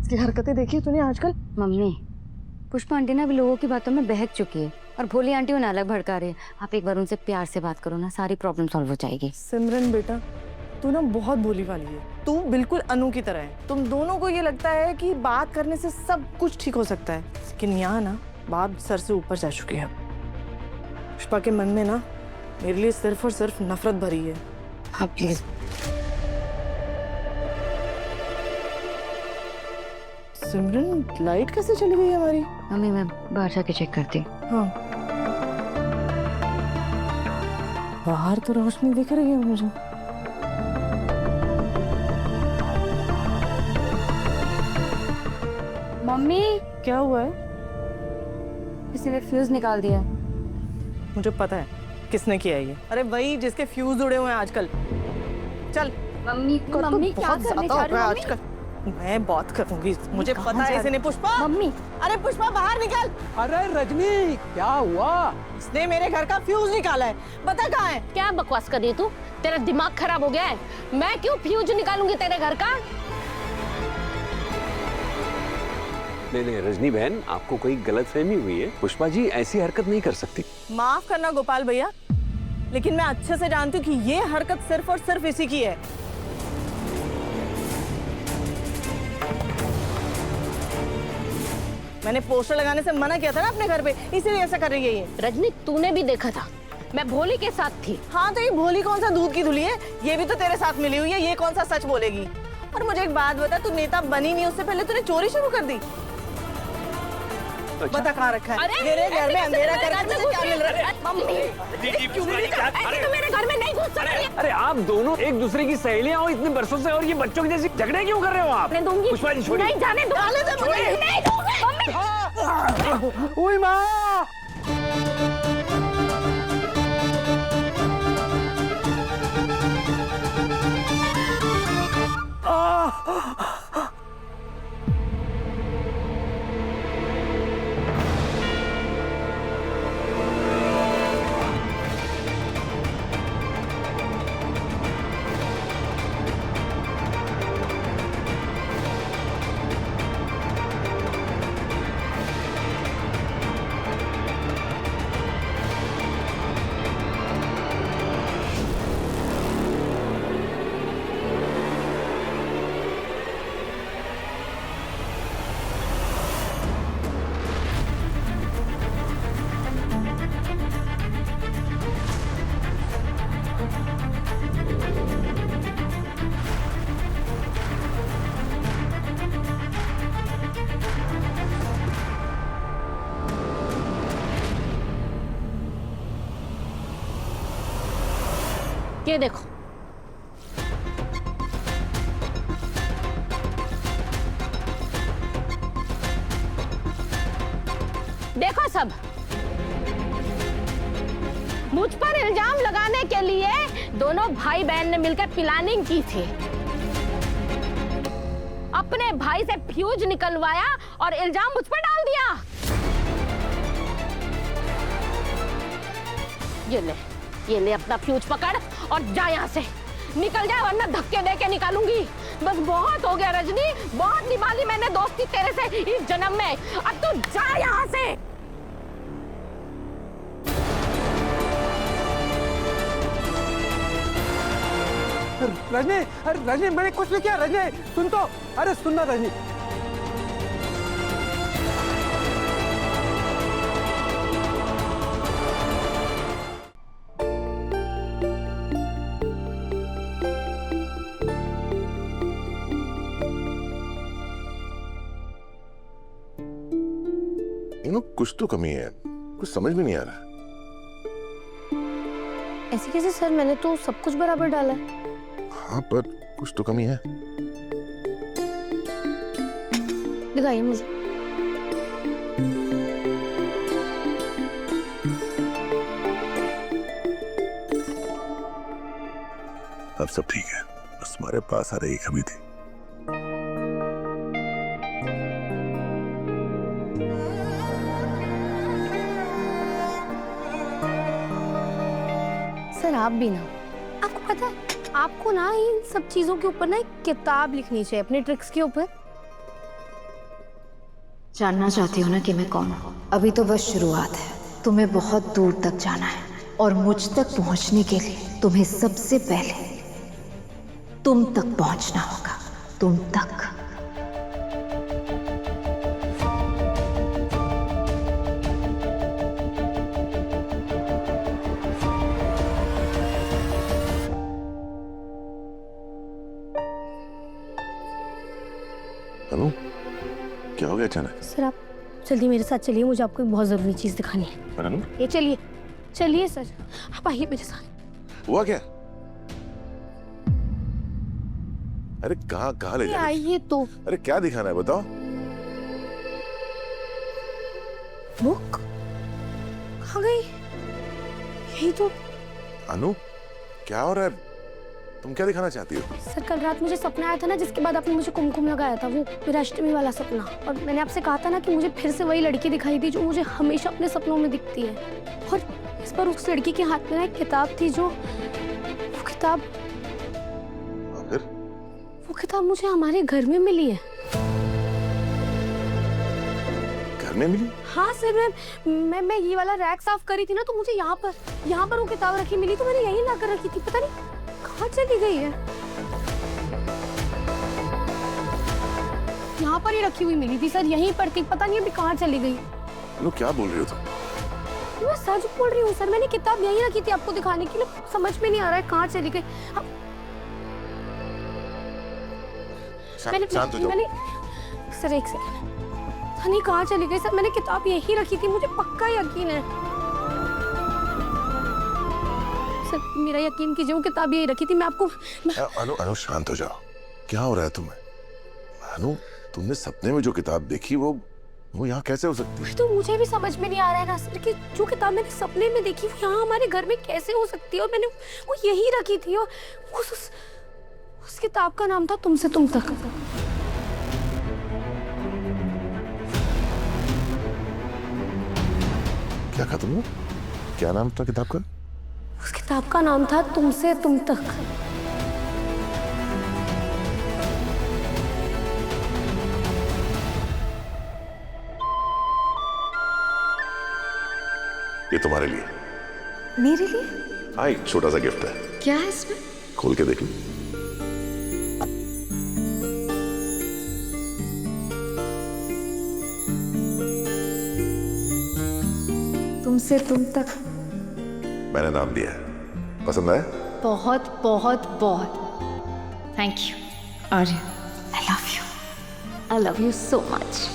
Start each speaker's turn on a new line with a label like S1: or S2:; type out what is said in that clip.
S1: इसकी हरकतें देखी तूने आजकल?
S2: मम्मी, पुष्पा आंटी ना अभी लोगों की बातों में बहक चुकी है और भोली आंटी उन्हें अलग भड़का रही है। आप एक बार उनसे प्यार से बात करो ना, सारी प्रॉब्लम सॉल्व हो जाएगी।
S1: सिमरन बेटा, तू ना बहुत भोली वाली है। तू बिल्कुल अनु की तरह है। तुम दोनों को ये लगता है कि बात करने से सब कुछ ठीक हो सकता है, लेकिन यहाँ ना बात सर से ऊपर जा चुकी है। पुष्पा के मन में ना मेरे लिए सिर्फ और सिर्फ नफरत भरी है।
S2: हाँ प्लीज।
S1: सिमरन, लाइट कैसे चली गई हमारी?
S2: मम्मी मैं बाहर जाके चेक करती हूँ।
S1: हाँ, बाहर तो रोशनी दिख रही है मुझे।
S2: मम्मी,
S1: क्या हुआ है?
S2: किसी ने फ्यूज निकाल दिया।
S1: मुझे पता है किसने किया ये। अरे वही जिसके फ्यूज उड़े हुए हैं आजकल। चल।
S2: मम्मी मम्मी क्या करने जा रही हो मम्मी?
S1: आजकल मैं बात करूंगी, मुझे पता है इसने। पुष्पा,
S2: मम्मी।
S1: अरे पुष्पा बाहर निकल।
S3: अरे रजनी, क्या हुआ?
S1: इसने मेरे घर का फ्यूज निकाला है, बता कहाँ है?
S4: क्या बकवास कर रही है तू? तेरा दिमाग खराब हो गया है? मैं क्यों फ्यूज निकालूंगी तेरे घर का?
S5: नहीं रजनी बहन, आपको कोई गलतफहमी हुई है। पुष्पा जी ऐसी हरकत नहीं कर सकती।
S1: माफ करना गोपाल भैया, लेकिन मैं अच्छे से जानती हूँ कि ये हरकत सिर्फ और सिर्फ इसी की है। मैंने पोस्टर लगाने से मना किया था ना अपने घर पे, इसीलिए ऐसा कर रही है ये।
S4: रजनी, तूने भी देखा था मैं भोली के साथ थी।
S1: हाँ तो ये भोली कौन सा दूध की धुली है? ये भी तो तेरे साथ मिली हुई है, ये कौन सा सच बोलेगी? और मुझे एक बात बता, तू नेता बनी नहीं उससे पहले तूने चोरी शुरू कर दी। बता कहाँ रखा है? मेरे घर में अंधेरा करके मुझे क्या मिल रहा है? मम्मी,
S4: तो मेरे घर में नहीं घुस सकती।
S5: अरे आप दोनों एक दूसरे की सहेलियां हो इतने बरसों से, और ये बच्चों की जैसी झगड़े क्यों कर रहे हो आप?
S4: दूंगी।
S5: पुष्पा जी छोड़िए।
S4: नहीं जाने दो। नहीं दूंगी। मम्मी।
S3: ओए माँ!
S4: ये देखो, देखो सब मुझ पर इल्जाम लगाने के लिए दोनों भाई बहन ने मिलकर प्लानिंग की थी। अपने भाई से फ्यूज निकलवाया और इल्जाम मुझ पर डाल दिया। ये ले अपना फ्यूज पकड़ और जा यहाँ से। निकल जा वरना धक्के दे के निकालूंगी। बस बहुत हो गया रजनी, बहुत निभा ली मैंने दोस्ती तेरे से इस जन्म में। अब तू जा यहाँ से।
S3: रजनी, अरे रजनी, मैंने कुछ नहीं किया। रजनी सुन तो, अरे सुनना रजनी।
S6: कुछ तो कमी है, कुछ समझ में नहीं आ रहा।
S4: ऐसे कैसे सर, मैंने तो सब कुछ बराबर डाला है।
S6: हाँ पर कुछ तो कमी है।
S4: दिखाइए मुझे।
S6: अब सब ठीक है, बस हमारे पास आ रही कमी थी।
S4: सर आप भी ना, आपको पता है आपको ना इन सब चीजों के ऊपर ना एक किताब लिखनी चाहिए अपने ट्रिक्स के ऊपर।
S7: जानना चाहती हो ना कि मैं कौन हूँ? अभी तो बस शुरुआत है। तुम्हें बहुत दूर तक जाना है और मुझ तक पहुंचने के लिए तुम्हें सबसे पहले तुम तक पहुंचना होगा। तुम तक।
S6: अनु, क्या हो गया अचानक?
S8: सर आप जल्दी मेरे साथ चलिए, मुझे आपको एक बहुत जरूरी चीज दिखानी है।
S6: पर अनु,
S8: ये चलिए चलिए सर, आप आइए मेरे साथ।
S6: हुआ क्या? अरे कहाँ कहाँ ले जा रहे हो?
S8: आइए तो।
S6: अरे क्या दिखाना है बताओ?
S8: बुक कहाँ गई? यही तो।
S6: अनु, क्या हो रहा है? तुम क्या दिखाना चाहती हो?
S8: सर कल रात मुझे सपना आया था ना, जिसके बाद आपने मुझे कुमकुम लगाया था, वो मेरा अष्टमी वाला सपना। और मैंने आपसे कहा था ना कि मुझे फिर से वही लड़की दिखाई थी जो मुझे हमेशा अपने सपनों में दिखती है। और इस बार उस लड़की के हाथ में ना एक किताब थी, जो वो किताब
S6: फिर?
S8: वो किताब मुझे हमारे घर में मिली है।
S6: घर में मिली?
S8: हाँ सर, मैं ये वाला रैक साफ करी थी ना, तो मुझे यहाँ पर वो किताब रखी मिली, तो मैंने यहीं ला कर रखी थी। पता नहीं कहाँ चली गई है। यहाँ पर ही रखी हुई मिली थी सर, यहीं पर थी, पता नहीं अभी कहाँ चली गई।
S6: अनु, क्या बोल रही हो तुम?
S8: मैं सच बोल रही हूँ सर, मैंने किताब यहीं रखी थी आपको दिखाने के लिए। समझ में नहीं आ रहा है कहाँ चली गई।
S6: शांत हो जाओ।
S8: मैंने सर एक सेकंड, पता नहीं कहाँ चली गई सर, मैंने किताब यहीं रखी थी, मुझे पक्का यकीन है सर, मेरा यकीन कीजिए, वो किताब यहीं रखी थी। मैं आपको
S6: अनु, अनु शांत हो जाओ। क्या हो रहा है तुम्हें? अनु, तुमने सपने में जो किताब देखी वो यहाँ कैसे हो सकती है?
S8: तो मुझे भी समझ में नहीं आ रहा है ना सर कि जो किताब मैंने सपने में देखी वो यहाँ हमारे घर में कैसे हो सकती है। और मैंने वो यहीं रखी थी, और उस किताब का नाम था तुमसे तुम तक।
S6: क्या कहा तुमने? क्या नाम था किताब का?
S8: उस किताब का नाम था तुमसे तुम तक।
S6: ये तुम्हारे लिए।
S7: मेरे लिए?
S6: हाँ, एक छोटा सा गिफ्ट है।
S7: क्या है इसमें?
S6: खोल के देख लो।
S7: तुमसे तुम तक।
S6: मैंने नाम दिया है, पसंद आया?
S7: बहुत बहुत बहुत thank you Arya. I love you. I love you so much.